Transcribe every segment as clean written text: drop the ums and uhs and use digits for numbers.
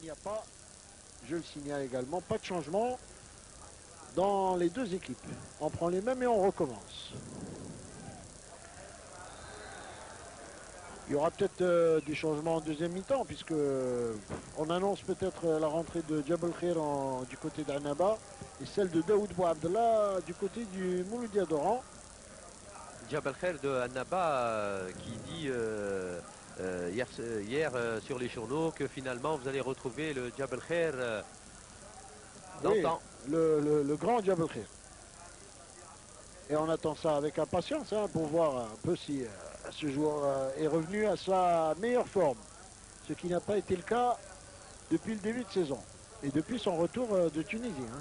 il n'y a pas, je le signale également, pas de changement dans les deux équipes. On prend les mêmes et on recommence. Il y aura peut-être des changements en deuxième mi-temps, puisque on annonce peut-être la rentrée de Jabal Khair du côté d'Annaba et celle de Daoud Bouabdallah du côté du Mouloudia d'Oran. Jabal Khair de Annaba qui dit hier sur les journaux que finalement vous allez retrouver le Jabal Khair Oui, d'antan. le grand Jabal Khair. Et on attend ça avec impatience hein, pour voir un peu si ce joueur est revenu à sa meilleure forme. Ce qui n'a pas été le cas depuis le début de saison et depuis son retour de Tunisie. Hein.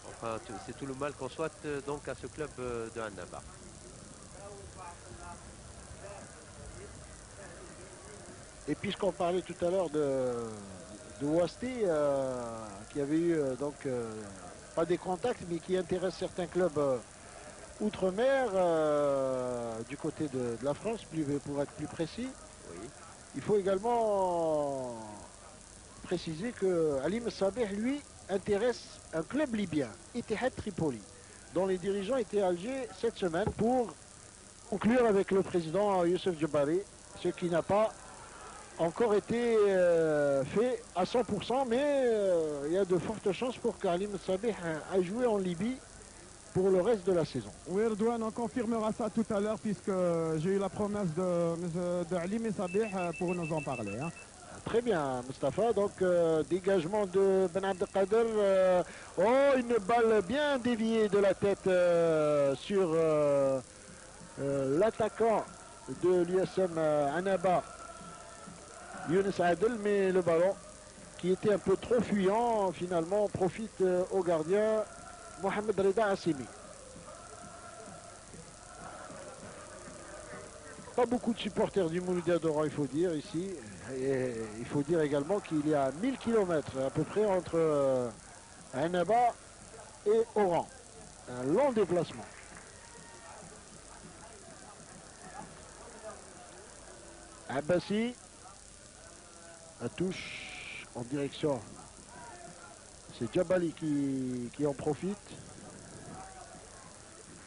Enfin, c'est tout le mal qu'on souhaite donc à ce club de Annaba. Et puisqu'on parlait tout à l'heure de Ouasti, qui avait eu pas des contacts, mais qui intéresse certains clubs outre-mer, du côté de la France, pour être plus précis, Oui. il faut également préciser que Ali Messabeh, lui, intéresse un club libyen, Ittihad Tripoli, dont les dirigeants étaient à Alger cette semaine pour conclure avec le président Youssef Djebari, ce qui n'a pas encore été fait à 100%, mais il y a de fortes chances pour qu'Ali Messabeh aille jouer en Libye pour le reste de la saison. Oui, Redouane, on confirmera ça tout à l'heure puisque j'ai eu la promesse de Ali Messabih pour nous en parler. Hein. Très bien, Mustapha. Donc, dégagement de Ben Abdelkader. Oh, une balle bien déviée de la tête sur l'attaquant de l'USM Annaba, Younes Adel. Mais le ballon, qui était un peu trop fuyant, finalement, profite au gardien Mohamed Reda Assimi. Pas beaucoup de supporters du Mouloudia d'Oran, il faut dire, ici. Et il faut dire également qu'il y a 1000 km à peu près entre Annaba et Oran. Un long déplacement. Abbassi. La touche en direction. C'est Djabali qui en profite.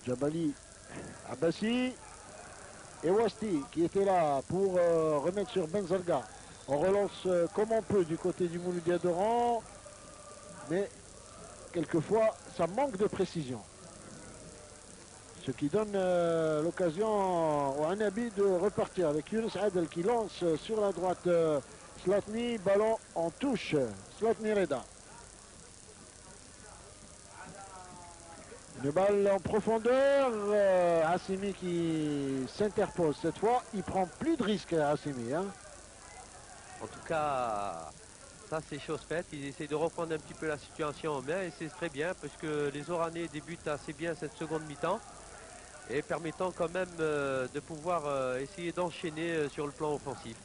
Djabali. Abbassi. Et Ouasti qui était là pour remettre sur Benzalga. On relance comme on peut du côté du Mouloudia d'Oran. Mais quelquefois, ça manque de précision. Ce qui donne l'occasion au Annabi de repartir avec Younes Adel qui lance sur la droite Slatni, ballon en touche. Slatni Reda. Une balle en profondeur. Assimi qui s'interpose cette fois. Il prend plus de risques, Assimi. Hein. En tout cas, ça c'est chose faite. Ils essaient de reprendre un petit peu la situation en main et c'est très bien parce que les Oranais débutent assez bien cette seconde mi-temps et permettant quand même de pouvoir essayer d'enchaîner sur le plan offensif.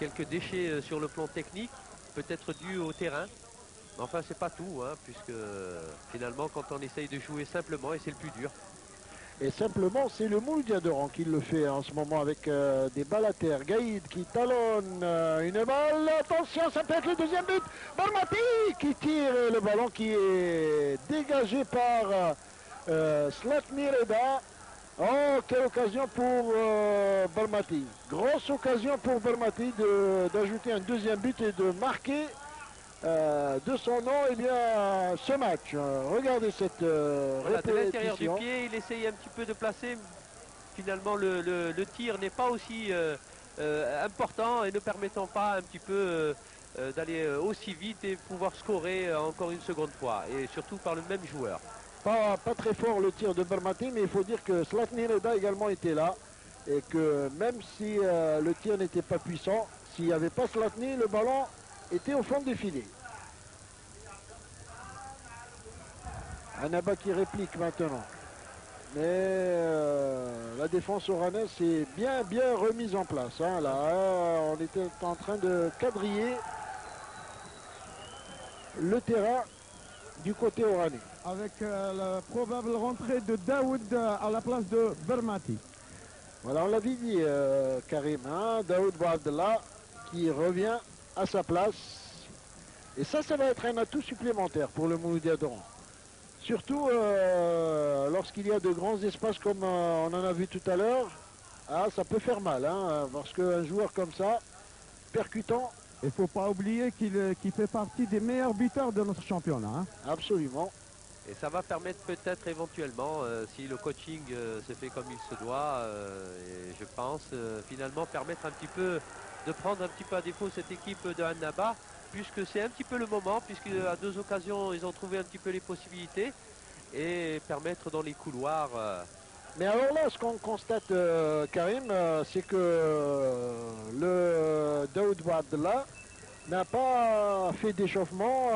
Quelques déchets sur le plan technique, peut-être dû au terrain. Mais enfin, c'est pas tout, hein, puisque finalement, quand on essaye de jouer simplement, et c'est le plus dur. Et simplement, c'est le Mouloudia d'Oran qui le fait en ce moment avec des balles à terre. Gaïd qui talonne une balle. Attention, ça peut être le deuxième but. Barmati qui tire le ballon qui est dégagé par Slatni Reda. Oh, quelle occasion pour Barmati. Grosse occasion pour Barmati d'ajouter un deuxième but et de marquer de son nom ce match. Regardez cette Voilà, de l'intérieur du répétition. pied, il essaye un petit peu de placer. Finalement, le tir n'est pas aussi important et ne permettant pas un petit peu d'aller aussi vite et pouvoir scorer encore une seconde fois. Et surtout par le même joueur. Pas très fort le tir de Barmati, mais il faut dire que Slatni Reda également était là. Et que même si le tir n'était pas puissant, s'il n'y avait pas Slatni, le ballon était au fond des filets. Annaba qui réplique maintenant. Mais la défense oranaise s'est bien remise en place. Hein, là, on était en train de quadriller le terrain du côté oranais. Avec la probable rentrée de Daoud à la place de Bermati. Voilà, on l'avait dit, Karim, hein, Daoud Boabdallah qui revient à sa place. Et ça va être un atout supplémentaire pour le Mouloudia d'Oran. Surtout lorsqu'il y a de grands espaces comme on en a vu tout à l'heure. Ah, ça peut faire mal, hein, parce qu'un joueur comme ça, percutant. Il ne faut pas oublier qu'il fait partie des meilleurs buteurs de notre championnat. Hein. Absolument. Et ça va permettre peut-être éventuellement, si le coaching se fait comme il se doit, et je pense finalement permettre un petit peu de prendre un petit peu à défaut cette équipe de Annaba, puisque c'est un petit peu le moment, puisqu'à 2 occasions ils ont trouvé un petit peu les possibilités, et permettre dans les couloirs. Mais alors là, ce qu'on constate, Karim, c'est que le Daoud Boabdallah n'a pas fait d'échauffement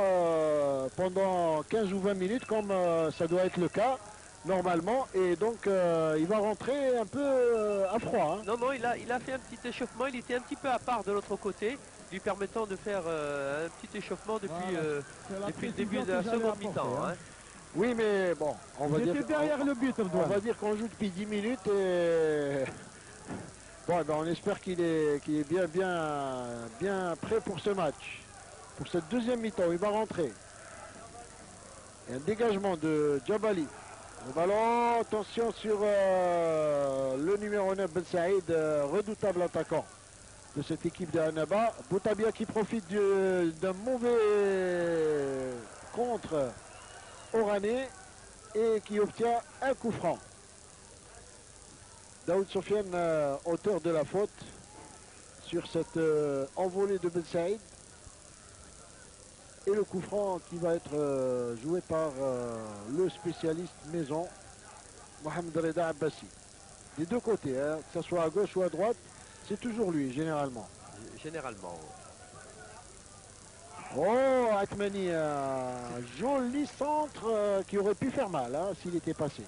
pendant 15 ou 20 minutes comme ça doit être le cas normalement, et donc il va rentrer un peu à froid. Hein. Non, non, il a fait un petit échauffement, il était un petit peu à part de l'autre côté, lui permettant de faire un petit échauffement depuis, Voilà, depuis le début de la seconde mi-temps. Hein. Oui, mais bon, on va dire, derrière le but, on va dire qu'on joue depuis 10 minutes et bon, ben, on espère qu'il est bien prêt pour ce match, pour cette deuxième mi-temps. Il va rentrer. Et un dégagement de Djabali. Le ballon, attention sur le numéro 9, Ben Saïd, redoutable attaquant de cette équipe de Annaba. Boutabia qui profite d'un mauvais contre Orané et qui obtient un coup franc. Daoud Sofiane, auteur de la faute sur cette envolée de Ben Saïd. Et le coup franc qui va être joué par le spécialiste maison, Mohamed Reda Abbassi. Des deux côtés, hein, que ce soit à gauche ou à droite, c'est toujours lui, généralement. Généralement. Oh, Atmani, un joli centre qui aurait pu faire mal hein, s'il était passé.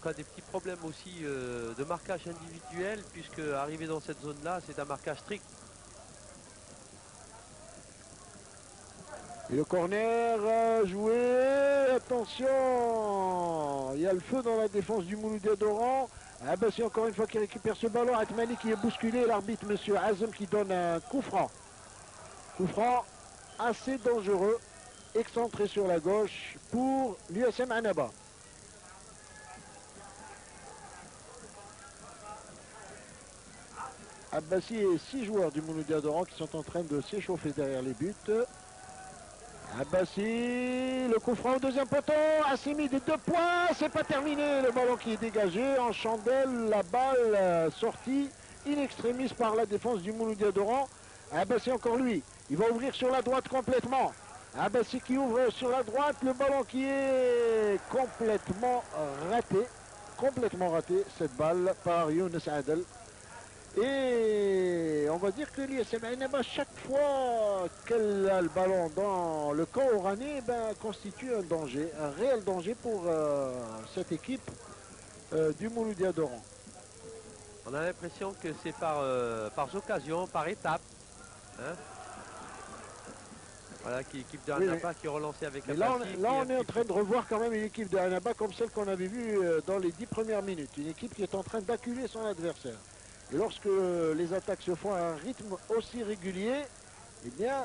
Des petits problèmes aussi de marquage individuel, puisque arrivé dans cette zone-là, c'est un marquage strict. Et le corner joué, attention, il y a le feu dans la défense du Mouloudia d'Oran. Abbassi encore une fois qui récupère ce ballon, Atmani qui est bousculé, l'arbitre monsieur Azem qui donne un coup franc. Coup franc assez dangereux, excentré sur la gauche pour l'USM Annaba. Abbassi et 6 joueurs du Mouloudia d'Oran qui sont en train de s'échauffer derrière les buts. Abbassi, le coup franc au deuxième poteau, Assimi des 2 points, c'est pas terminé, le ballon qui est dégagé en chandelle, la balle sortie in extremis par la défense du Mouloudia d'Oran. Abbassi encore lui, il va ouvrir sur la droite complètement. Abbassi qui ouvre sur la droite, le ballon qui est complètement raté cette balle par Younes Adel. Et on va dire que l'USM Annaba, chaque fois qu'elle a le ballon dans le camp oranais, constitue un danger, un réel danger pour cette équipe du Mouloudia d'Oran. On a l'impression que c'est par occasion, par étapes. Hein. Voilà, qui équipe de Annaba qui est relancée avec un là, on est en train de revoir quand même une équipe de Annaba comme celle qu'on avait vue dans les 10 premières minutes. Une équipe qui est en train d'acculer son adversaire. Et lorsque les attaques se font à un rythme aussi régulier, eh bien,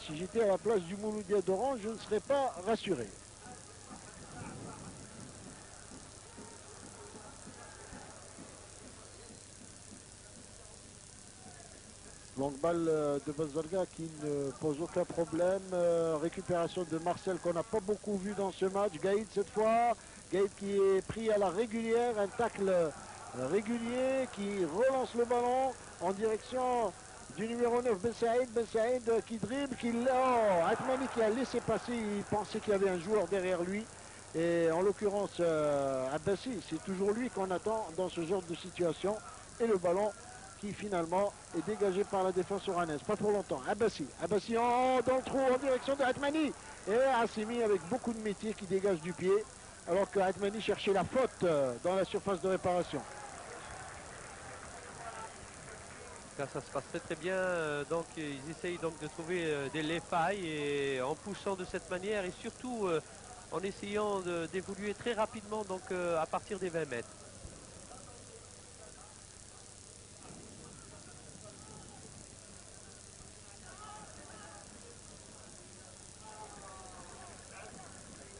si j'étais à la place du Mouloudia d'Oran, je ne serais pas rassuré. Longue balle de Bazarga qui ne pose aucun problème. Récupération de Marcel qu'on n'a pas beaucoup vu dans ce match. Gaïd cette fois. Gaïd qui est pris à la régulière. Un tacle régulier qui relance le ballon en direction du numéro 9 Ben Saïd. Ben Saïd qui dribble, Atmani qui a laissé passer, il pensait qu'il y avait un joueur derrière lui. Et en l'occurrence Abbassi, c'est toujours lui qu'on attend dans ce genre de situation. Et le ballon qui finalement est dégagé par la défense oranaise. Pas pour longtemps. Abbassi dans le trou en direction de Atmani. Et Assimi avec beaucoup de métier qui dégage du pied. Alors que Atmani cherchait la faute dans la surface de réparation. Ça se passe très très bien, donc ils essayent donc de trouver les failles et en poussant de cette manière et surtout en essayant d'évoluer très rapidement donc à partir des 20 mètres.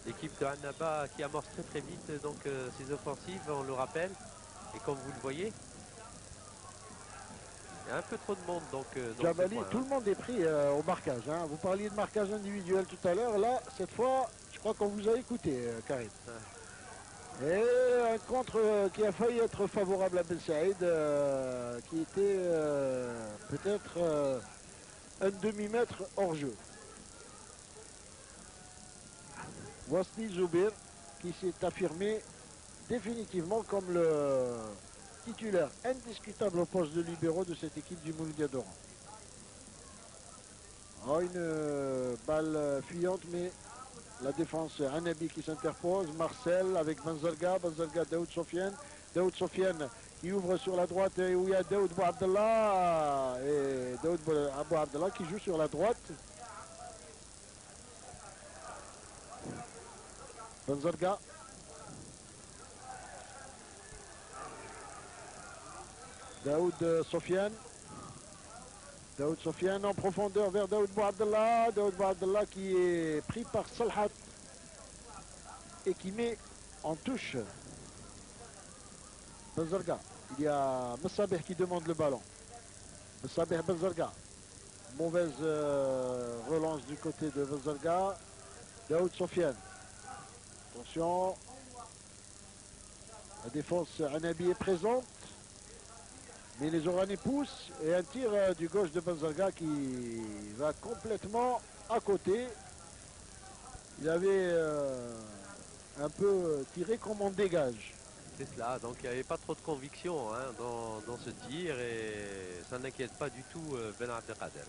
L'équipe de Annaba qui amorce très très vite donc ses offensives, on le rappelle. Et comme vous le voyez, il y a un peu trop de monde donc dans ce Jabali, coin. tout le monde est pris au marquage. Hein. Vous parliez de marquage individuel tout à l'heure. Là, cette fois, je crois qu'on vous a écouté, Karim. Et un contre qui a failli être favorable à Ben Saïd, qui était peut-être un demi-mètre hors jeu. Wasni Zoubir qui s'est affirmé définitivement comme le titulaire indiscutable au poste de libéraux de cette équipe du Mouloudia d'Oran. Oh, une balle fuyante, mais la défense Anabi qui s'interpose. Marcel avec Benzalga, Daoud Sofiane. Daoud Sofiane qui ouvre sur la droite et où il y a Daoud Bouabdallah. Et Daoud Bouabdallah qui joue sur la droite. Benzalga. Daoud Sofiane. Daoud Sofiane en profondeur vers Daoud Bouabdallah. Daoud Bouabdallah qui est pris par Salhat et qui met en touche Benzalga. Il y a Messabeh qui demande le ballon. Messabeh Benzalga. Mauvaise relance du côté de Benzalga. Daoud Sofiane. Attention. La défense Anabi est présente. Mais les Oranais poussent et un tir du gauche de Benzalga qui va complètement à côté. Il avait un peu tiré comme on dégage. C'est cela, donc il n'y avait pas trop de conviction hein, dans ce tir et ça n'inquiète pas du tout Ben Abdelkader.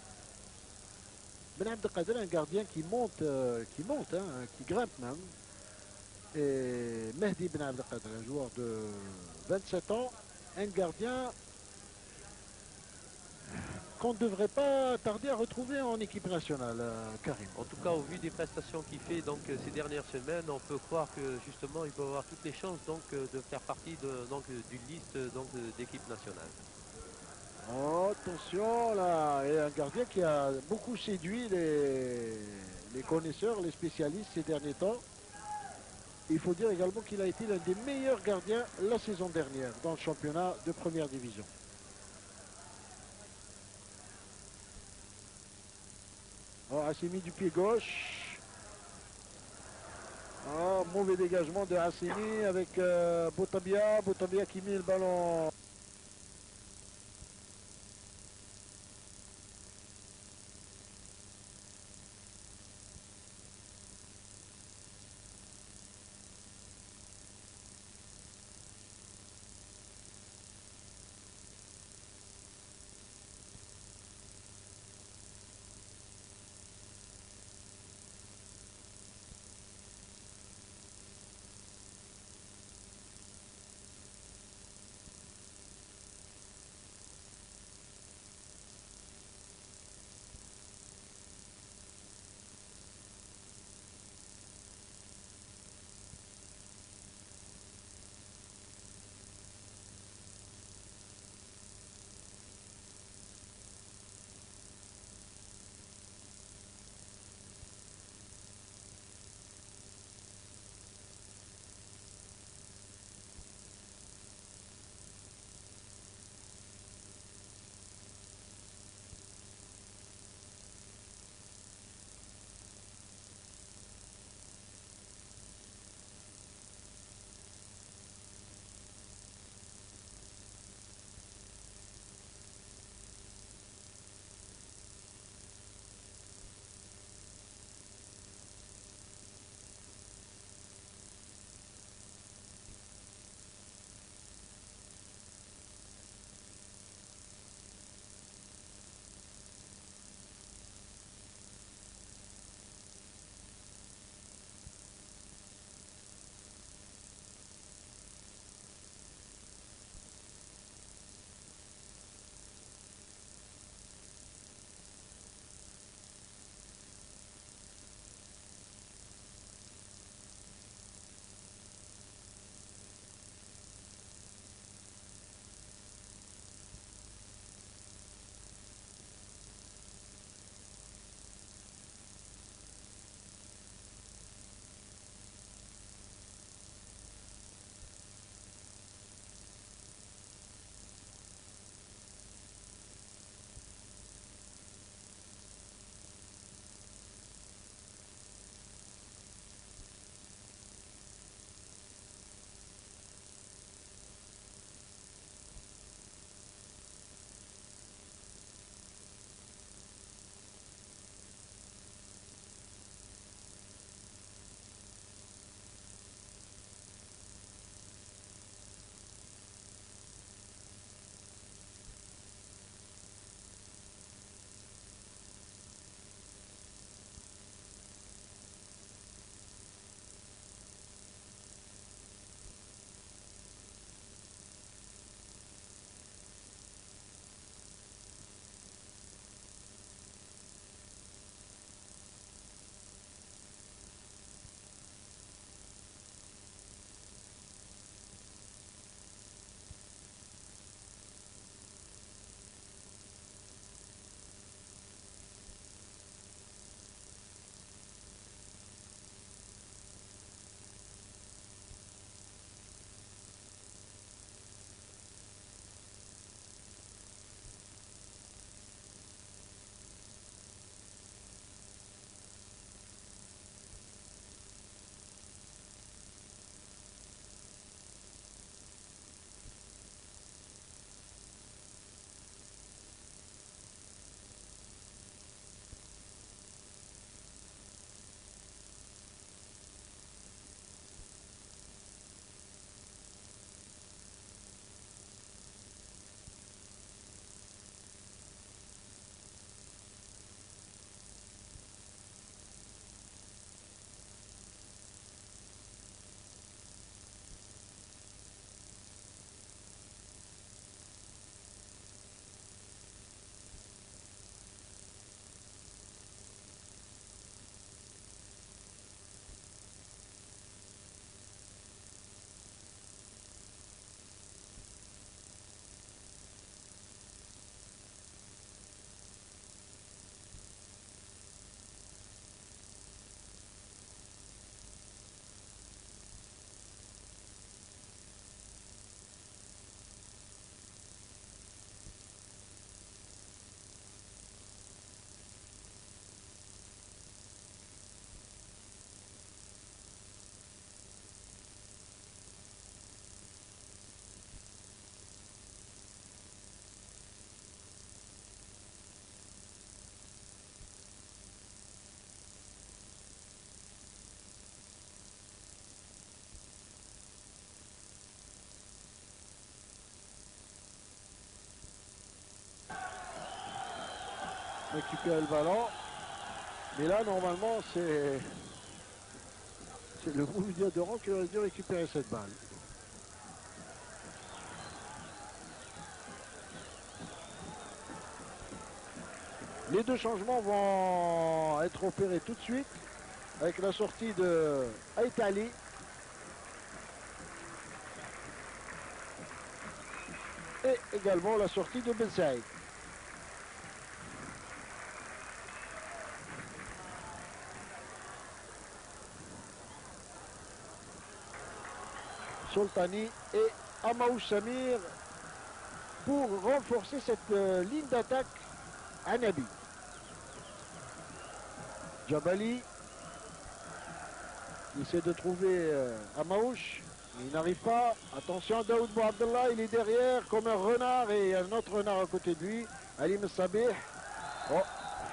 Ben Abdelkader, un gardien qui monte, hein, qui grimpe même. Et Mehdi Ben Abdelkader, un joueur de 27 ans, un gardien qu'on ne devrait pas tarder à retrouver en équipe nationale, Karim. En tout cas, au vu des prestations qu'il fait donc, ces dernières semaines, on peut croire que justement il peut avoir toutes les chances donc, de faire partie d'une liste d'équipe nationale. Oh, attention là, et un gardien qui a beaucoup séduit les connaisseurs, les spécialistes ces derniers temps. Il faut dire également qu'il a été l'un des meilleurs gardiens la saison dernière dans le championnat de première division. Oh, Hassimi du pied gauche. Oh, mauvais dégagement de Hassimi avec Botabia. Botabia qui met le ballon. récupérer le ballon. Mais là, normalement, c'est le Mouloudia d'Oran qui aurait dû récupérer cette balle. Les deux changements vont être opérés tout de suite avec la sortie de Aitali. Et également la sortie de Ben Saïd. Soltani et Amaouche Samir pour renforcer cette ligne d'attaque à Nabi. Djabali il essaie de trouver Amaouche, mais il n'arrive pas. Attention, Daoud Bouabdallah, il est derrière comme un renard et il y a un autre renard à côté de lui. Ali Messabih. Oh,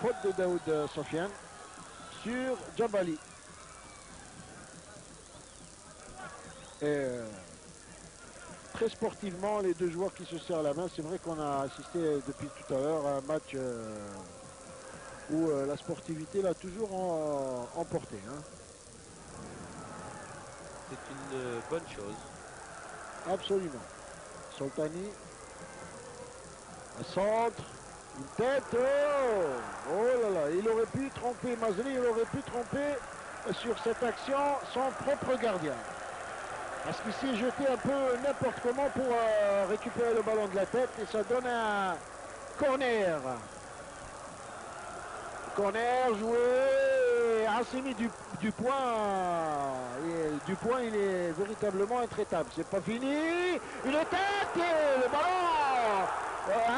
faute de Daoud Sofiane sur Djabali. Et très sportivement, les deux joueurs qui se serrent la main. C'est vrai qu'on a assisté depuis tout à l'heure à un match où la sportivité l'a toujours emporté. Hein. C'est une bonne chose. Absolument. Soltani, un centre, une tête. Oh, oh là là, il aurait pu tromper Mazri, il aurait pu tromper sur cette action son propre gardien. Parce qu'il s'est jeté un peu n'importe comment pour récupérer le ballon de la tête et ça donne un corner. Corner joué. Assimi Dupoint, il est véritablement intraitable. C'est pas fini. Une tête et le ballon.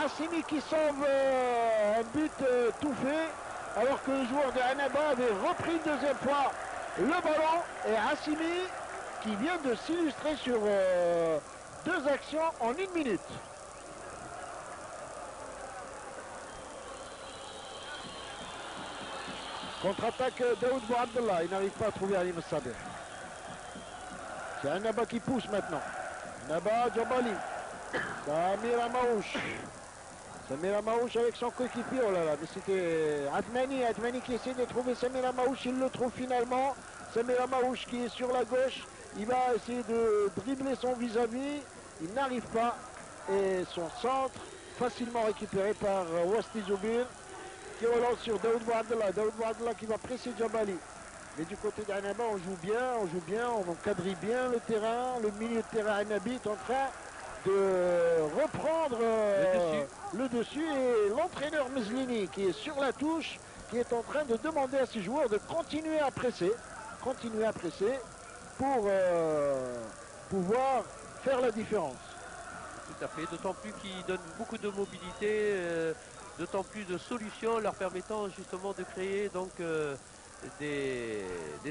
Assimi qui sauve un but tout fait. Alors que le joueur de Annaba avait repris une deuxième fois le ballon. Et Assimi qui vient de s'illustrer sur deux actions en 1 minute. Contre-attaque Daoud Bouabdallah, il n'arrive pas à trouver Ali Messabih. C'est Annaba qui pousse maintenant. Annaba, Djabali. Samir Amaouche. Samir Amaouche avec son coéquipier, oh là là, mais c'était Atmani qui essaie de trouver Samir Amaouche, il le trouve finalement. Samir Amaouche qui est sur la gauche, il va essayer de dribbler son vis-à-vis, il n'arrive pas. Et son centre, facilement récupéré par Wasti Zoubir, qui relance sur Daoud Bouabdallah. Daoud Bouabdallah qui va presser Djabali. Mais du côté d'Annaba, on joue bien, on encadre bien le terrain. Le milieu de terrain Annabi est en train de reprendre le dessus. Et l'entraîneur Mezlini qui est sur la touche, qui est en train de demander à ses joueurs de continuer à presser pour pouvoir faire la différence. Tout à fait, d'autant plus qu'il donne beaucoup de mobilité, d'autant plus de solutions leur permettant justement de créer donc des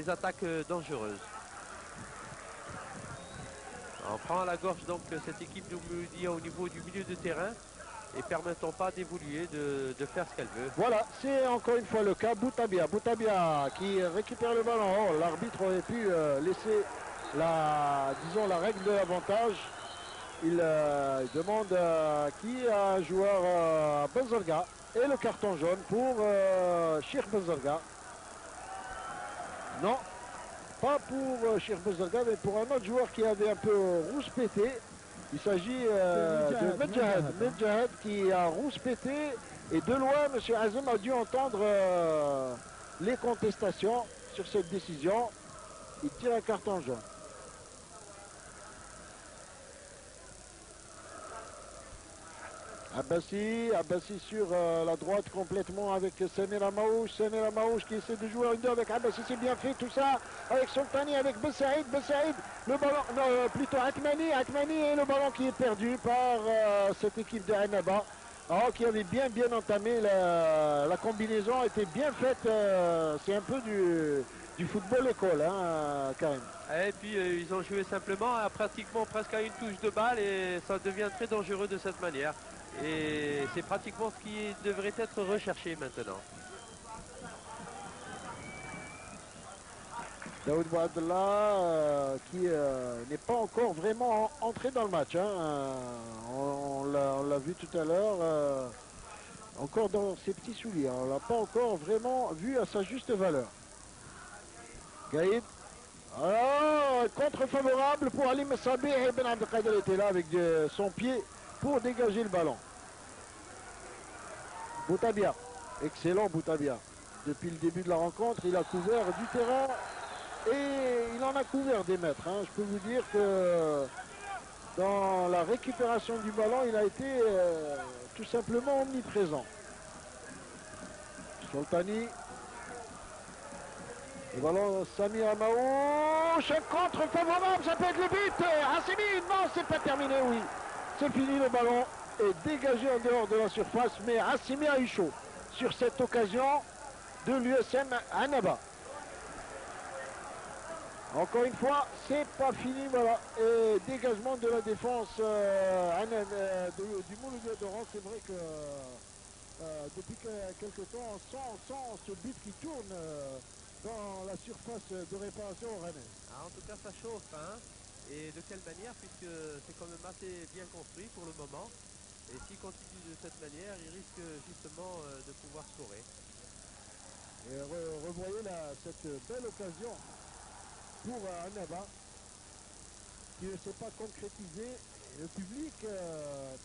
attaques dangereuses. On prend à la gorge donc cette équipe de Mouloudia au niveau du milieu de terrain et permettant pas d'évoluer, de faire ce qu'elle veut. Voilà, c'est encore une fois le cas. Boutabia qui récupère le ballon. Oh, l'arbitre aurait pu laisser la règle de l'avantage. Il demande qui a un joueur Benzorga et le carton jaune pour Cheikh Benzorga. Non, pas pour Cheikh Benzorga, mais pour un autre joueur qui avait un peu rouspété. Il s'agit de Medjahed qui a rouspété. Et de loin, M. Azem a dû entendre les contestations sur cette décision. Il tire un carton jaune. Abbassi sur la droite complètement avec Samir Amaouche. Samir Amaouche qui essaie de jouer un 2 avec Abbassi, c'est bien fait tout ça. Avec Soltani, avec Ben Saïd, le ballon, non plutôt Atmani et le ballon qui est perdu par cette équipe de Annaba. Alors, qui avait bien entamé la combinaison, était bien faite. C'est un peu du football école, hein, Karim. Et puis ils ont joué simplement pratiquement presque à une touche de balle et ça devient très dangereux de cette manière. Et c'est pratiquement ce qui devrait être recherché maintenant. Daoud Bouabdallah qui n'est pas encore vraiment entré dans le match. Hein. On l'a vu tout à l'heure Encore dans ses petits souliers, hein. On ne l'a pas encore vraiment vu à sa juste valeur. Gaïd. Alors, contre favorable pour Ali Messabi et Ben Abdelkader était là avec son pied pour dégager le ballon. Boutabia, excellent Boutabia. Depuis le début de la rencontre, il a couvert du terrain et il en a couvert des mètres. Hein. Je peux vous dire que dans la récupération du ballon, il a été tout simplement omniprésent. Soltani. Le ballon, Samir Amaouche, un contre favorable, ça peut être le but. Hassimi, non, c'est pas terminé, oui. C'est fini, le ballon est dégagé en dehors de la surface, mais Hassimi a eu chaud sur cette occasion de l'USM Annaba. Encore une fois, c'est pas fini, voilà. Et dégagement de la défense du Mouloudia d'Oran, c'est vrai que depuis quelques temps, on sent ce but qui tourne dans la surface de réparation rennaise. Ah, en tout cas, ça chauffe, hein. Et de quelle manière, puisque c'est quand même assez bien construit pour le moment. Et s'il continue de cette manière, il risque justement de pouvoir scorer. Et revoyez cette belle occasion pour Annaba qui ne s'est pas concrétisée. Le public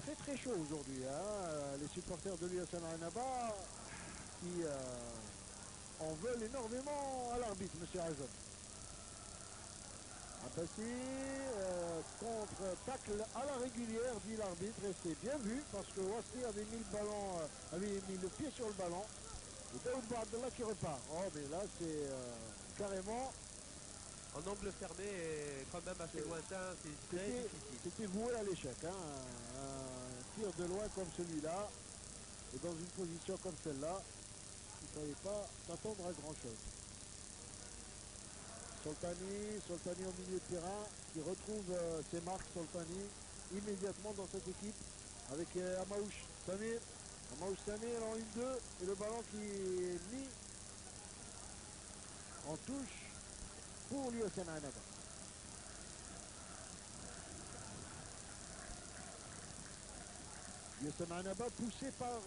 très très chaud aujourd'hui. Hein. Les supporters de l'USM Annaba qui en veulent énormément à l'arbitre, M. Azot. Abbassi, contre-tacle à la régulière, dit l'arbitre, et c'est bien vu parce que Wassi avait mis le ballon, avait mis le pied sur le ballon. Et Daoud Boabdallah qui repart. Oh, mais là, c'est carrément. En angle fermé et quand même assez lointain, c'est très difficile. C'était voué à l'échec. Hein. Un tir de loin comme celui-là, et dans une position comme celle-là, il ne fallait pas s'attendre à grand-chose. Soltani au milieu de terrain, qui retrouve ses marques, Soltani, immédiatement dans cette équipe, avec Amaouche Samir. Amaouche Samir en 1-2, et le ballon qui est mis en touche pour l'USM Annaba. l'USM Annaba poussé par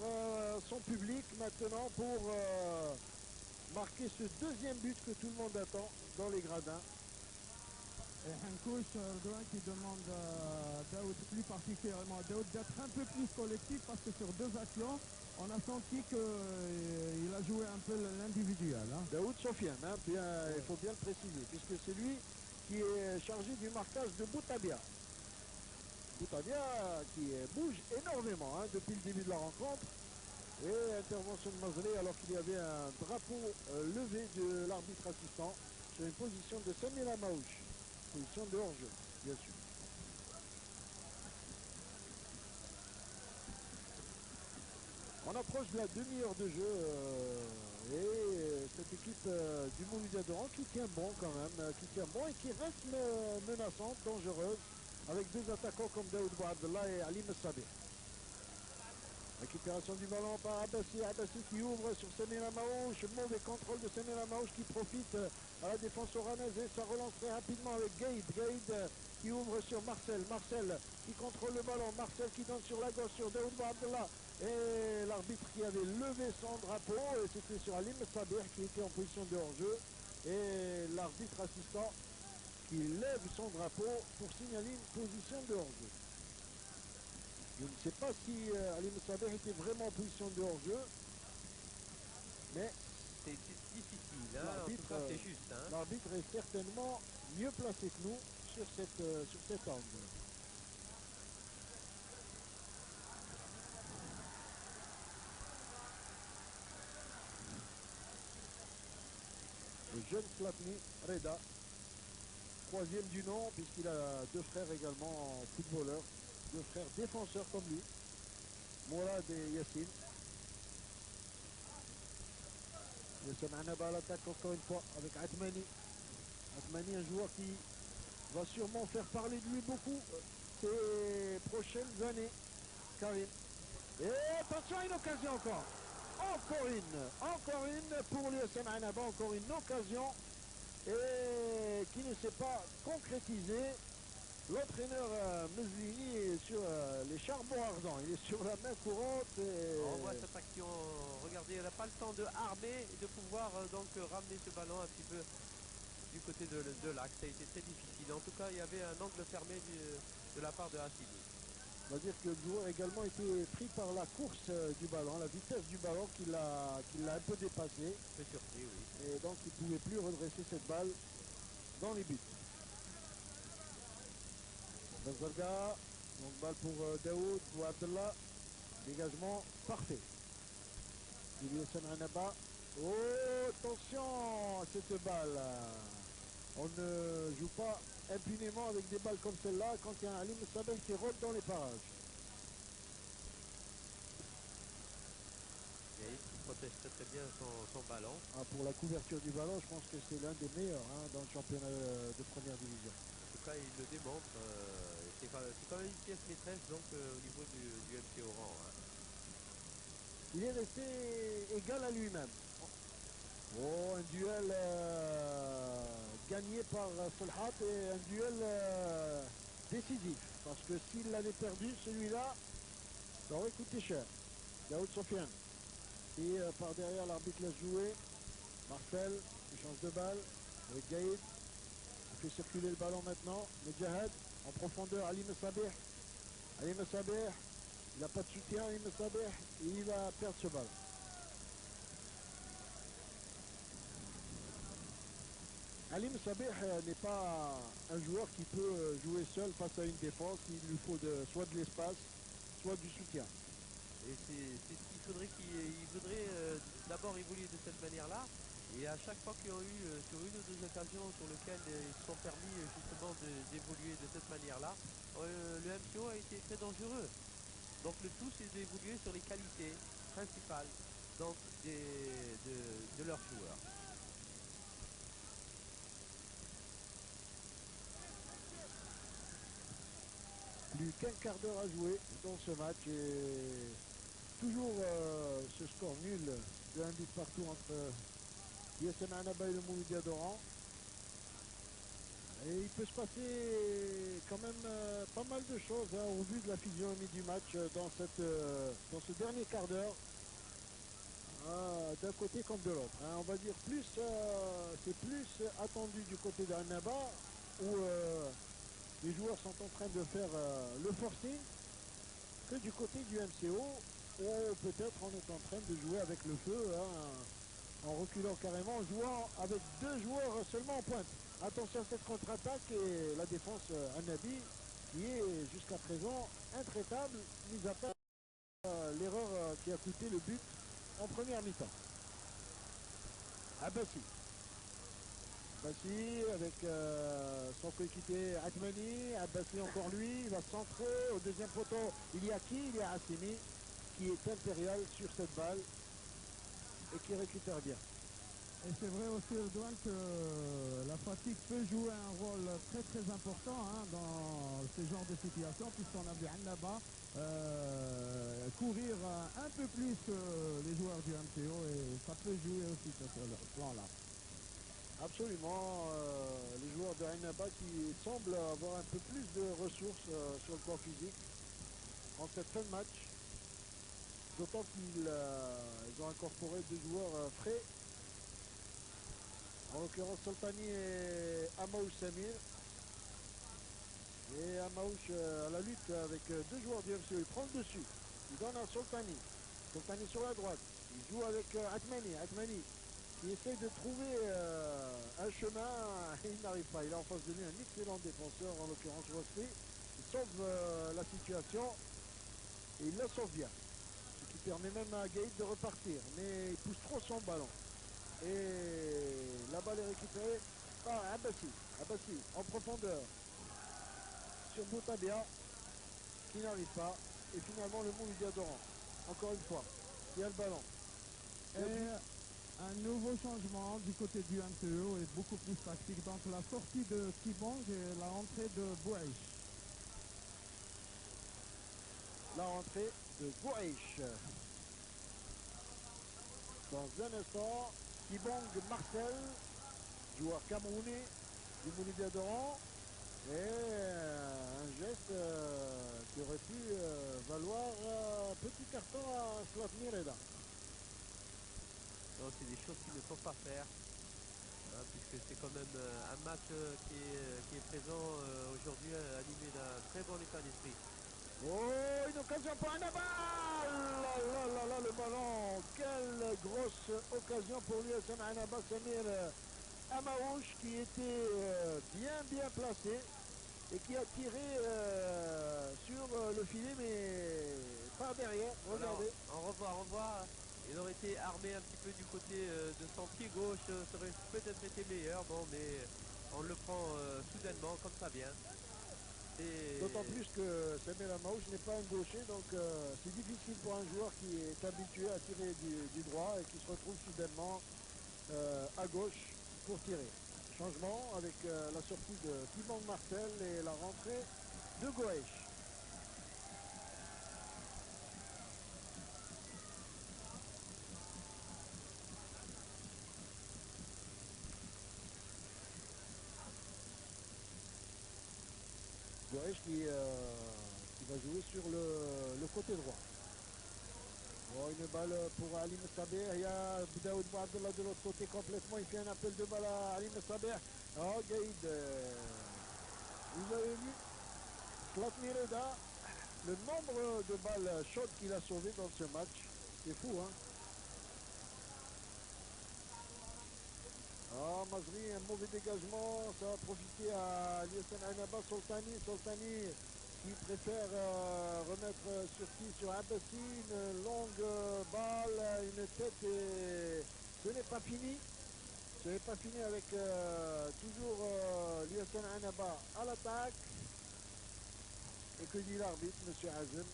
son public maintenant pour marquer ce deuxième but que tout le monde attend dans les gradins. Et Hankouch Erdogan qui demande à Daoud, plus particulièrement Daoud, d'être un peu plus collectif parce que sur deux actions, on a senti qu'il a joué un peu l'individuel. Hein. Daoud Sofiane, hein, il faut bien le préciser, puisque c'est lui qui est chargé du marquage de Boutabia. Boutabia qui bouge énormément hein, depuis le début de la rencontre. Et intervention de Mazré alors qu'il y avait un drapeau levé de l'arbitre assistant sur une position de Samir Amaouche. Position de hors-jeu, bien sûr. On approche de la demi-heure de jeu et cette équipe du Mouloudia d'Oran qui tient bon quand même, qui tient bon et qui reste menaçante, dangereuse, avec deux attaquants comme Daoud Boabdallah et Ali Messabi. Récupération du ballon par Abbassi, Abbassi qui ouvre sur Samir Amaouche, mauvais contrôle de Samir Amaouche qui profite à la défense oranaise et ça relance très rapidement avec Gaïd, qui ouvre sur Marcel, qui contrôle le ballon, Marcel qui donne sur la gauche sur Daoud Boabdallah et l'arbitre qui avait levé son drapeau et c'était sur Alim Sabir qui était en position de hors-jeu et l'arbitre assistant qui lève son drapeau pour signaler une position de hors-jeu. Je ne sais pas si Ali Messaber était vraiment en position de hors-jeu, mais c'est difficile, hein, en tout cas c'est juste. Hein. L'arbitre est certainement mieux placé que nous sur cet angle. Le jeune Slatni Reda, troisième du nom, puisqu'il a deux frères également footballeurs, deux frères défenseurs comme lui, Mourad et Yassine. Yassine Annaba à l'attaque encore une fois avec Atmani. Atmani, un joueur qui va sûrement faire parler de lui beaucoup ces prochaines années. Karim. Et attention, une occasion encore. Encore une pour l'USM Annaba, encore une occasion et qui ne s'est pas concrétisée. L'entraîneur Meslini est sur les charbons ardents. Il est sur la main courante. Et... On voit cette action. Regardez, elle n'a pas le temps de armer et de pouvoir ramener ce ballon un petit peu du côté de l'axe. Ça a été très difficile. En tout cas, il y avait un angle fermé de la part de Hassini. On va dire que le joueur a également été pris par la course du ballon, la vitesse du ballon qui l'a un peu dépassé. Très surpris, oui. Et donc il ne pouvait plus redresser cette balle dans les buts. Bazarga, donc balle pour Daoud ou Abdallah. Dégagement parfait. Ilyassan Anaba. Oh, attention à cette balle. On ne joue pas impunément avec des balles comme celle-là quand il y a un Alim Sabeh qui rôde dans les parages. Et il protège très très bien son ballon. Ah, pour la couverture du ballon, je pense que c'est l'un des meilleurs dans le championnat de première division. En tout cas, il le démontre. C'est quand même une pièce maîtresse au niveau du FC Oran. Hein. Il est resté égal à lui-même. Oh, un duel gagné par Solhat et un duel décisif. Parce que s'il l'avait perdu, celui-là, ça aurait coûté cher. Daoud Sofiane. Et par derrière, l'arbitre laisse jouer. Marcel, il change de balle. Avec Gaïd. Il fait circuler le ballon maintenant. Medjahed, en profondeur, Ali Messabeh. Ali Messabeh, il n'a pas de soutien, Ali Messabeh, et il va perdre ce ballon. Ali Messabeh n'est pas un joueur qui peut jouer seul face à une défense. Il lui faut soit de l'espace, soit du soutien. Et c'est ce qu'il faudrait d'abord évoluer de cette manière-là. Et à chaque fois qu'ils ont eu sur une ou deux occasions sur lesquelles ils se sont permis justement d'évoluer de cette manière-là, le MCO a été très dangereux. Donc le tout c'est d'évoluer sur les qualités principales de leurs joueurs. Plus qu'un quart d'heure à jouer dans ce match et toujours ce score nul de un but partout entre ISM Annaba et le Mouloudia d'Oran. Et il peut se passer quand même pas mal de choses au vu de la physionomie du match dans ce dernier quart d'heure. D'un côté comme de l'autre. On va dire c'est plus attendu du côté d'Annaba où les joueurs sont en train de faire le forcing que du côté du MCO où peut-être on est en train de jouer avec le feu en reculant carrément, en jouant avec deux joueurs seulement en pointe. Attention à cette contre-attaque et la défense Annabi qui est jusqu'à présent intraitable, mis à part l'erreur qui a coûté le but en première mi-temps. Abbassi. Abbassi avec son coéquipier Atmani. Abbassi encore lui, il va centrer. Au deuxième poteau, il y a qui? Il y a Hassimi qui est impérial sur cette balle et qui récupère bien. Et c'est vrai aussi, Redouane, que la fatigue peut jouer un rôle très très important dans ce genre de situation, puisqu'on a vu Annaba courir un peu plus que les joueurs du MCO et ça peut jouer aussi sur ce plan-là. Absolument, les joueurs de Annaba qui semblent avoir un peu plus de ressources sur le plan physique en cette fin de match. D'autant qu'ils ont incorporé deux joueurs frais. En l'occurrence Soltani et Amaouche Samir. Et Amaouche à la lutte avec deux joueurs du MCO. Il prend le dessus. Il donne à Soltani. Soltani sur la droite. Il joue avec Atmani. Atmani qui essaye de trouver un chemin. Et il n'arrive pas. Il a en face de lui un excellent défenseur, en l'occurrence Wasfi. Il sauve la situation. Et il la sauve bien. Ce qui permet même à Gaïd de repartir. Mais il pousse trop son ballon. Et la balle est récupérée par Abbassi. Abbassi en profondeur sur Boutabia qui n'arrive pas. Et finalement le Mouloudia d'Oran. Encore une fois, il y a le ballon. Et un nouveau changement du côté du MCO est beaucoup plus tactique. Donc la sortie de Kibong et la rentrée de Bouaïch. La rentrée de Bouaïch. Dans un instant, Kibong Marcel, joueur camerounais du Mouloudia d'Oran. Et un geste qui aurait pu valoir petit carton à Slavni Reda. Non, c'est des choses qu'il ne faut pas faire, hein, puisque c'est quand même un match qui est présent aujourd'hui, animé d'un très bon état d'esprit. Oh, une occasion pour Annaba! Là, là, là, là, le ballon! Quelle grosse occasion pour l'USM Annaba Samir Amaouche qui était bien placé et qui a tiré sur le filet, mais par derrière. Voilà, Regardez. en revoir. Il aurait été armé un petit peu du côté de son pied gauche, ça aurait peut-être été meilleur, bon, mais on le prend soudainement, comme ça vient. D'autant Et plus que Samir Amaouche n'est pas un gaucher, donc c'est difficile pour un joueur qui est habitué à tirer du droit et qui se retrouve soudainement à gauche pour tirer. Changement avec la sortie de Timon Martel et la rentrée de Goesch. Goesch qui va jouer sur le côté droit. Oh, une balle pour Alim Sabeh. Il y a Daoud Bouabdallah de l'autre côté complètement. Il fait un appel de balle à Alim Sabeh. Oh, Gaïd. Vous avez vu Slavni Reda, le nombre de balles chaudes qu'il a sauvées dans ce match. C'est fou, hein. Ah, Mazri, un mauvais dégagement. Ça va profiter à l'USM Annaba. Soltani qui préfère remettre sur qui? Sur Abbassi. Une longue balle, une tête et ce n'est pas fini. Ce n'est pas fini avec toujours l'USM Annaba à l'attaque. Et que dit l'arbitre, M. Azem?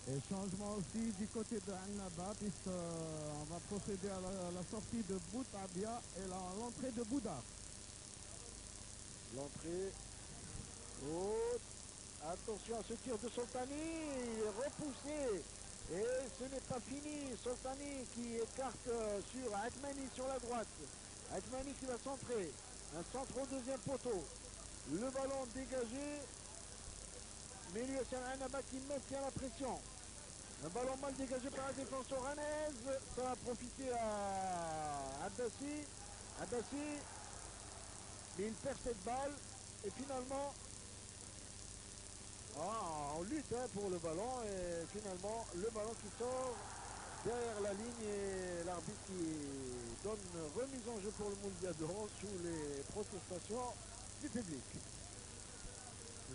Et changement aussi du côté de Annaba, puisqu'on va procéder à la sortie de Boutabia et l'entrée de Bouddha. L'entrée. Oh, attention à ce tir de Soltani. Il est repoussé. Et ce n'est pas fini. Soltani qui écarte sur Atmani sur la droite. Atmani qui va centrer. Un centre au deuxième poteau. Le ballon dégagé. Mais l'USM Annaba qui maintient la pression. Un ballon mal dégagé par la défense oranaise. Ça va profiter à Abbassi. Abbassi. Mais il perd cette balle. Et finalement, on lutte pour le ballon. Et finalement, le ballon qui sort derrière la ligne. Et l'arbitre qui donne remise en jeu pour le Mouldiador sous les protestations du public.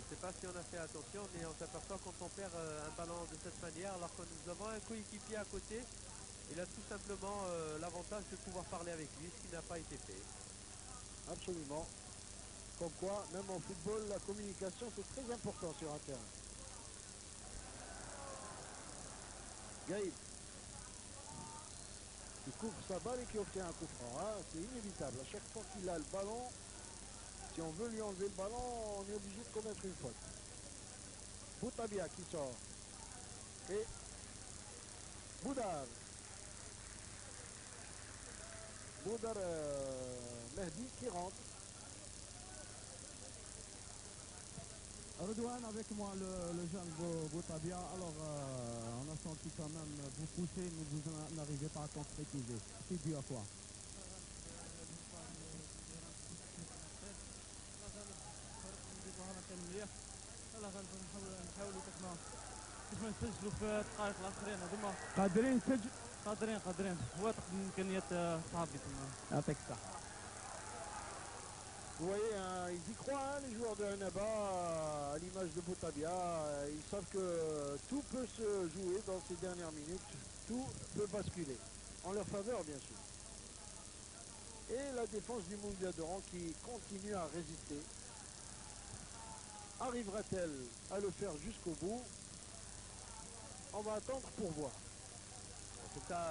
je ne sais pas si on a fait attention, mais on s'aperçoit quand on perd un ballon de cette manière, alors que nous avons un coéquipier à côté, il a tout simplement l'avantage de pouvoir parler avec lui, ce qui n'a pas été fait. Absolument. Comme quoi, même en football, la communication, c'est très important sur un terrain. Gaïd, qui couvre sa balle et qui obtient un coup franc. Hein. C'est inévitable. À chaque fois qu'il a le ballon, si on veut lui enlever le ballon, on est obligé de commettre une faute. Boutabia qui sort. Et Boudar. Boudar Mehdi qui rentre. Redouane avec moi le jeune Boutabia. Alors on a senti quand même vous pousser, mais vous n'arrivez pas à concrétiser. C'est dû à quoi? كيف ما نسجلوا في الدقائق الاخرين هذوما قادرين نسجل. قادرين واثق من امكانيات صحابي تما. يعطيك الصحة. Vous voyez, hein, ils y croient, hein, les joueurs de Annaba, à l'image de Boutabia. Ils savent que tout peut se jouer dans ces dernières minutes. Tout peut basculer. En leur faveur, bien sûr. Et la défense du Mouldiadoran qui continue à résister. Arrivera-t-elle à le faire jusqu'au bout? On va attendre pour voir. En tout cas,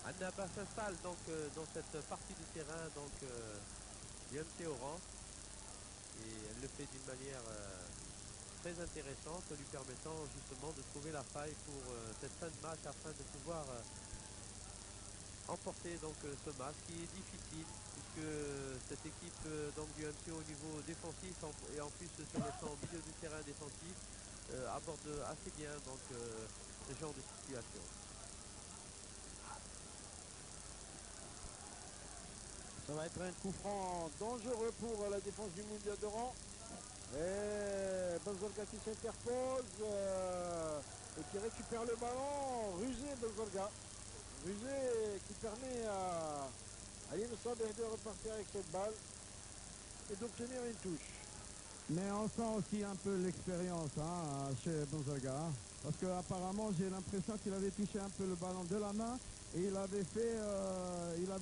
Annaba s'installe donc dans cette partie du terrain, donc bien Théoran, et elle le fait d'une manière très intéressante, lui permettant justement de trouver la faille pour cette fin de match afin de pouvoir emporter donc ce match qui est difficile puisque cette équipe donc du MC au niveau défensif et en plus se mettant au milieu du terrain défensif aborde assez bien donc ce genre de situation. Ça va être un coup franc dangereux pour la défense du Mouloudia d'Oran. Et Benzorga qui s'interpose et qui récupère le ballon. Rusé Benzorga. Rusé qui permet à Ali Messaber de repartir avec cette balle et d'obtenir une touche. Mais on sent aussi un peu l'expérience chez Benzorga. Parce qu'apparemment, j'ai l'impression qu'il avait touché un peu le ballon de la main et il avait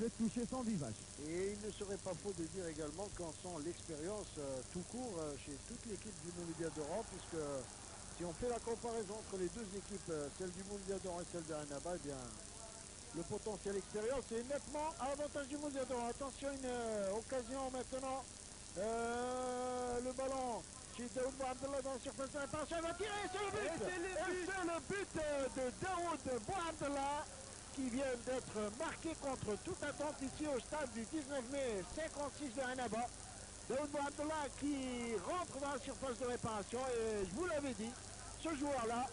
touché son visage. Et il ne serait pas faux de dire également qu'on sent l'expérience tout court chez toute l'équipe du Mouloudia d'Oran, puisque si on fait la comparaison entre les deux équipes, celle du Mouloudia d'Oran et celle de Annaba, eh bien, le potentiel expérience est nettement à l'avantage du Mouloudia d'Oran. Attention, une occasion maintenant. Le ballon chez Daoud Bouabdallah dans la surface de réparation, il va tirer, c'est le but. Et c'est le but de Daoud Bouabdallah qui vient d'être marqué contre toute attente ici au stade du 19 mai 56 de Annaba. Daoud Bouabdallah qui rentre dans la surface de réparation et je vous l'avais dit, ce joueur-là,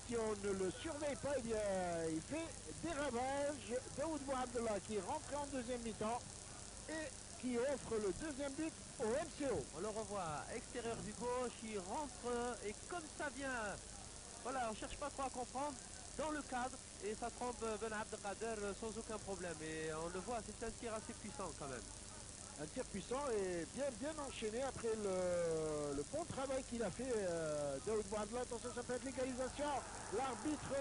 si on ne le surveille pas, il fait des ravages. Daoud Bouabdallah qui est rentré en deuxième mi-temps et qui offre le deuxième but au MCO. On le revoit extérieur du gauche, il rentre et comme ça vient, voilà, on ne cherche pas trop à comprendre, dans le cadre et ça trompe Ben Abdelkader sans aucun problème. Et on le voit, c'est un tir assez puissant quand même. Un tir puissant et bien enchaîné après le bon travail qu'il a fait Daoud Bouabdallah. Attention, ça peut être l'égalisation. L'arbitre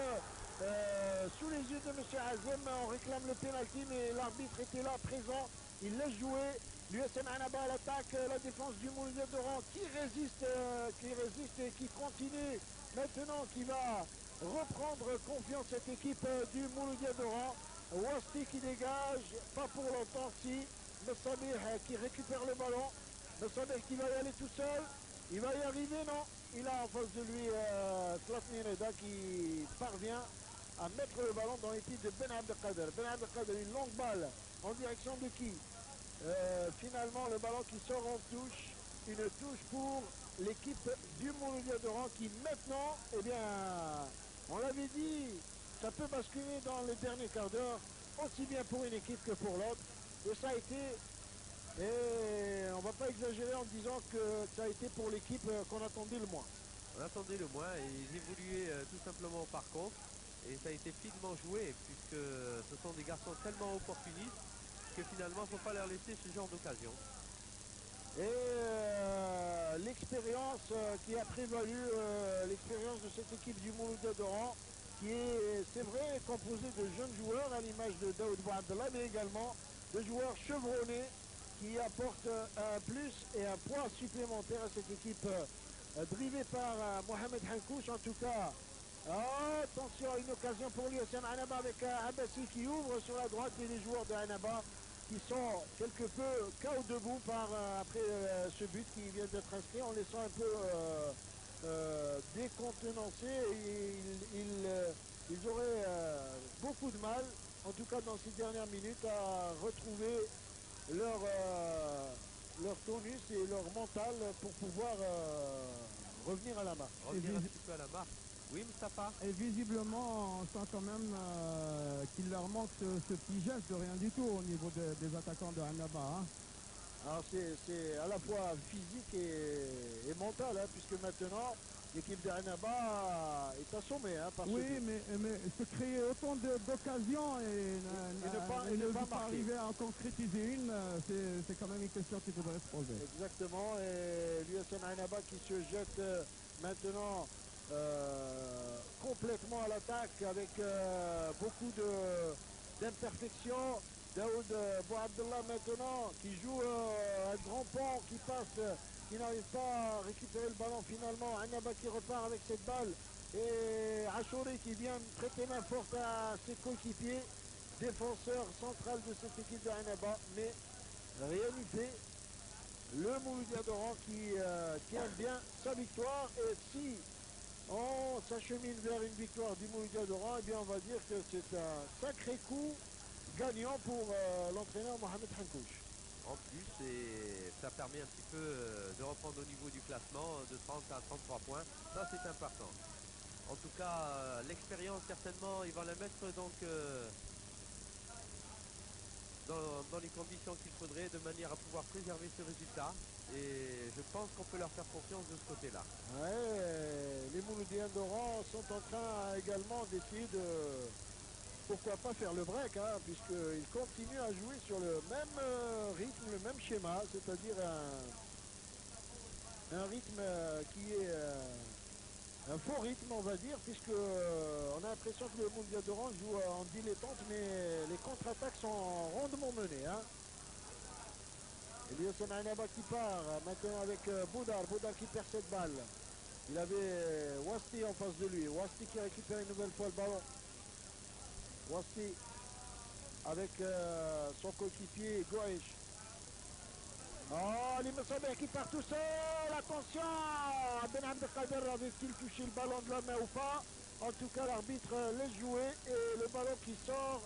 sous les yeux de M. Azem, on réclame le pénalty, mais l'arbitre était là, présent. Il laisse jouer. L'USM Annaba à l'attaque, la défense du Mouloudia d'Oran qui résiste et qui continue. Maintenant qui va reprendre confiance cette équipe du Mouloudia d'Oran. Wasti qui dégage, pas pour longtemps si. Messaber qui récupère le ballon. Messaber qui va y aller tout seul. Il va y arriver, non? Il a en face de lui Slatni Reda qui parvient à mettre le ballon dans les pieds de Ben Abdelkader. Ben Abdelkader, une longue balle en direction de qui? Finalement, le ballon qui sort en touche. Une touche pour l'équipe du Mouloudia d'Oran qui maintenant, eh bien, on l'avait dit, ça peut basculer dans le dernier quart d'heure, aussi bien pour une équipe que pour l'autre. Et ça a été, et on ne va pas exagérer en disant que ça a été pour l'équipe qu'on attendait le moins. On attendait le moins et ils évoluaient tout simplement par contre. Et ça a été finement joué puisque ce sont des garçons tellement opportunistes que finalement il ne faut pas leur laisser ce genre d'occasion. Et l'expérience qui a prévalu, l'expérience de cette équipe du Mouloudia d'Oran, qui est, c'est vrai, composée de jeunes joueurs à l'image de Daoud Bouabdallah, mais également de joueurs chevronnés qui apportent un plus et un poids supplémentaire à cette équipe drivée par Mohamed Hankouch. En tout cas, attention, une occasion pour l'USM Annaba avec Abbassi qui ouvre sur la droite et les joueurs de Annaba qui sont quelque peu KO debout après ce but qui vient d'être inscrit, en laissant un peu décontenancés. Ils auraient beaucoup de mal, en tout cas dans ces dernières minutes, à retrouver leur tonus et leur mental pour pouvoir revenir à la marque. Revenir un petit peu à la marque. Oui, Moustapha. Et visiblement, on sent quand même qu'il leur manque ce petit geste de rien du tout au niveau des attaquants de Annaba. Alors c'est à la fois physique et mental, puisque maintenant l'équipe de Annaba est assommée par ce but. mais se créer autant d'occasions et ne pas arriver à en concrétiser une, c'est quand même une question qu'il faudrait se poser. Exactement, et l'USM Annaba qui se jette maintenant complètement à l'attaque avec beaucoup d'imperfections. Daoud Bouabdallah maintenant qui joue un grand pont, qui passe, qui n'arrive pas à récupérer le ballon finalement. Annaba qui repart avec cette balle et Achouri qui vient prêter main forte à ses coéquipiers, défenseur central de cette équipe de Annaba, mais rien n'y fait. Le Mouloudia d'Oran qui tient bien sa victoire, et si on s'achemine vers une victoire du Mouloudia d'Oran, eh bien on va dire que c'est un sacré coup gagnant pour l'entraîneur Mohamed Hankouch. En plus, et ça permet un petit peu de reprendre au niveau du classement de 30 à 33 points. Ça, c'est important. En tout cas, l'expérience, certainement, il va la mettre donc dans les conditions qu'il faudrait, de manière à pouvoir préserver ce résultat. Et je pense qu'on peut leur faire confiance de ce côté-là. Ouais, les Mouloudiens d'Oran sont en train également d'essayer de, pourquoi pas, faire le break, hein, puisqu'ils continuent à jouer sur le même rythme, le même schéma, c'est-à-dire un rythme qui est un faux rythme, on va dire, puisque on a l'impression que le Mouloudiens d'Oran joue en dilettante, mais les contre-attaques sont rondement menées. Hein. Eliassem Anaba qui part maintenant avec Boudar qui perd cette balle. Il avait Wasti en face de lui. Wasti qui récupère une nouvelle fois le ballon. Wasti avec son coéquipier Goesh. Oh, Limoussabeh qui part tout seul. Attention, Ben Abdelkader avait-il touché le ballon de la main ou pas? En tout cas, l'arbitre laisse jouer et le ballon qui sort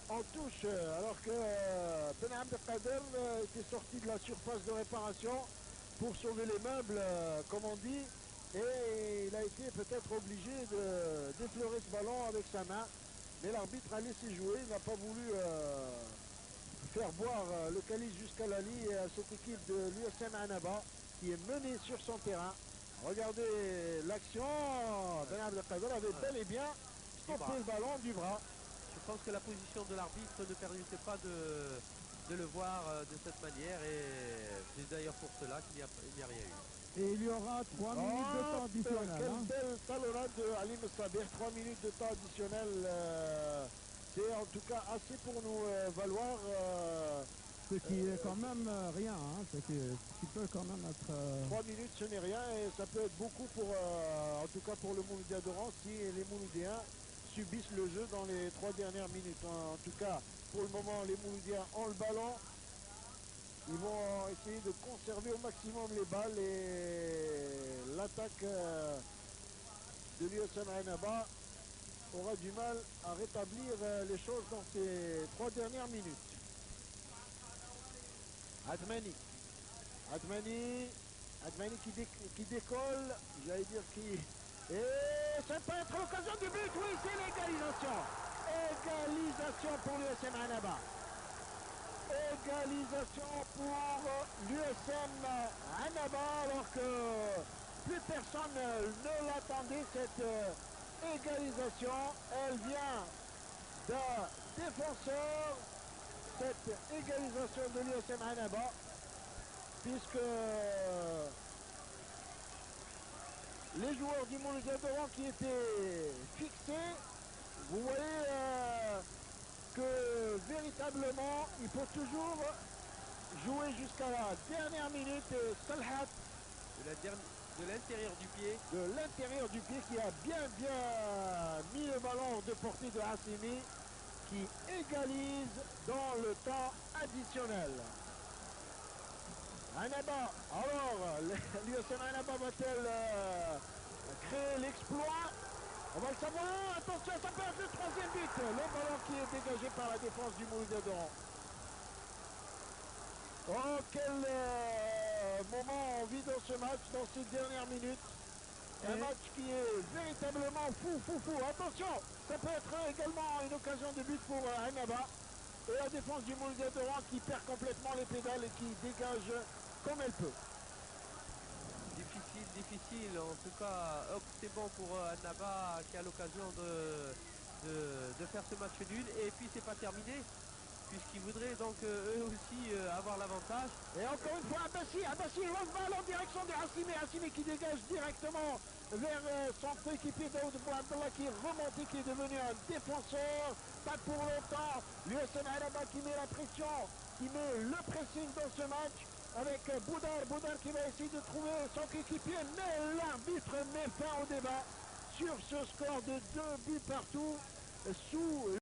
en touche, alors que Ben Abdelkader était sorti de la surface de réparation pour sauver les meubles, comme on dit, et il a été peut-être obligé d'effleurer ce ballon avec sa main, mais l'arbitre a laissé jouer, il n'a pas voulu faire boire le calice jusqu'à la ligne à cette équipe de l'USM Annaba qui est menée sur son terrain. Regardez l'action, Ben Abdelkader avait bel et bien stoppé le ballon du bras. Je pense que la position de l'arbitre ne permettait pas de le voir de cette manière, et c'est d'ailleurs pour cela qu'il n'y a rien eu. Et il y aura 3 minutes de temps additionnel. Quelle belle talonnade de Ali Messaber, 3 minutes de temps additionnel. C'est en tout cas assez pour nous valoir. Ce qui est quand même rien, hein, ce qui peut quand même être... 3 minutes, ce n'est rien, et ça peut être beaucoup pour, en tout cas pour le Mouloudien d'Oran, si les Mouloudiens subissent le jeu dans les 3 dernières minutes. En tout cas, pour le moment, les Mouloudiens ont le ballon. Ils vont essayer de conserver au maximum les balles, et l'attaque de l'USM Annaba aura du mal à rétablir les choses dans ces 3 dernières minutes. Admani qui décolle, j'allais dire qui... Et ça peut être l'occasion du but, oui, c'est l'égalisation. Égalisation pour l'USM Annaba. Égalisation pour l'USM Annaba, alors que plus personne ne l'attendait, cette égalisation. Elle vient d'un défenseur, cette égalisation de l'USM Annaba, puisque les joueurs du Mouloudien d'Oran qui étaient fixés, vous voyez que véritablement il faut toujours jouer jusqu'à la dernière minute. Salhat De l'intérieur du pied. De l'intérieur du pied, qui a bien mis le ballon hors de portée de Hassimi, qui égalise dans le temps additionnel. Annaba, alors l'USM Annaba va-t-elle créer l'exploit? On va le savoir. Attention, ça peut être le 3e but. Le ballon qui est dégagé par la défense du Mouloudien d'Oran. Oh, quel moment on vit dans ce match, dans ces dernières minutes. Un match qui est véritablement fou. Attention, ça peut être également une occasion de but pour Annaba. Et la défense du Mouloudien d'Oran qui perd complètement les pédales et qui dégage comme elle peut. Difficile. En tout cas, c'est bon pour Annaba, qui a l'occasion de faire ce match nul. Et puis c'est pas terminé, puisqu'ils voudraient donc eux aussi avoir l'avantage. Et encore une fois, Abbassi lance balle en direction de Hassimi qui dégage directement vers son coéquipier Daoud Bouabdallah, qui est remonté, qui est devenu un défenseur. Pas pour longtemps. L'USM Annaba qui met la pression, qui met le pressing dans ce match, avec Boudar qui va essayer de trouver son coéquipier, mais l'arbitre met fin au débat sur ce score de 2 buts partout sous